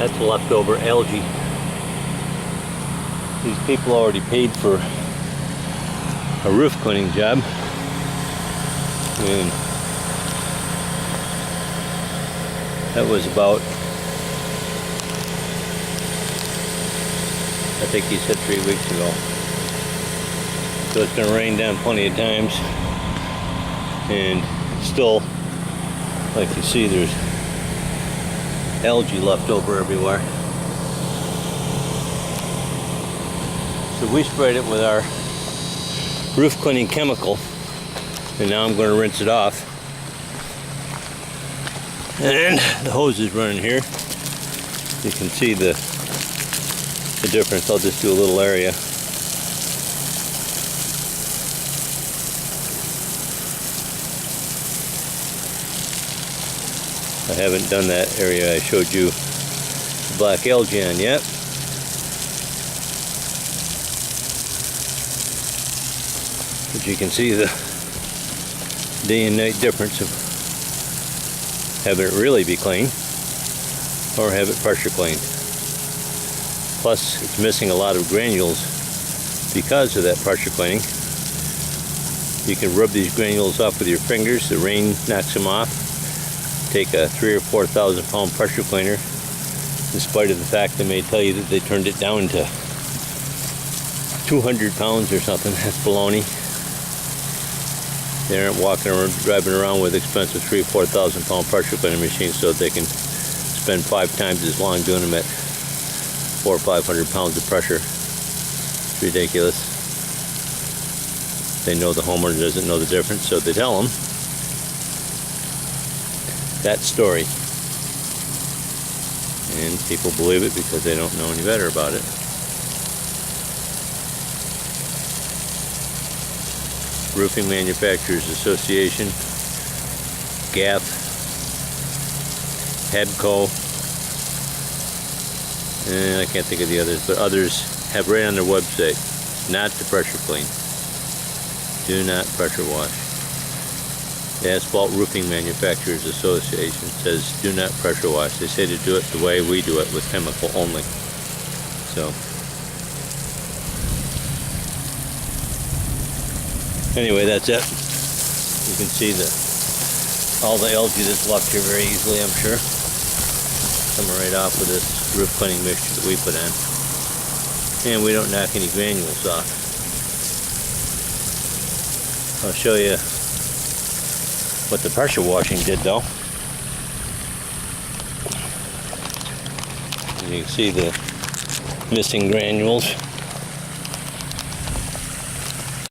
That's leftover algae. These people already paid for a roof cleaning job, and that was about, I think he said 3 weeks ago. So it's going to rain down plenty of times, and still, like you see, there's algae left over everywhere. So we sprayed it with our roof cleaning chemical, and now I'm going to rinse it off. And the hose is running here. You can see the difference. I'll just do a little area. I haven't done that area I showed you the black algae on yet. But you can see the day and night difference of having it really be clean or have it pressure cleaned. Plus, it's missing a lot of granules because of that pressure cleaning. You can rub these granules off with your fingers. The rain knocks them off. Take a 3,000 or 4,000 pound pressure cleaner, in spite of the fact they may tell you that they turned it down to 200 pounds or something. That's baloney. They aren't walking around, driving around with expensive 3,000 or 4,000 pound pressure cleaning machines so that they can spend 5 times as long doing them at 400 or 500 pounds of pressure. It's ridiculous. They know the homeowner doesn't know the difference, so they tell them that story. And people believe it because they don't know any better about it. Roofing Manufacturers Association, GAF, HEBCO, and I can't think of the others, but others have right on their website, not to pressure clean. Do not pressure wash. The Asphalt Roofing Manufacturers Association says do not pressure wash. They say to do it the way we do it, with chemical only. So anyway, that's it. You can see all the algae that's left here very easily, I'm sure. Coming right off with this roof cleaning mixture that we put on. And we don't knock any granules off. I'll show you what the pressure washing did though. And you can see the missing granules.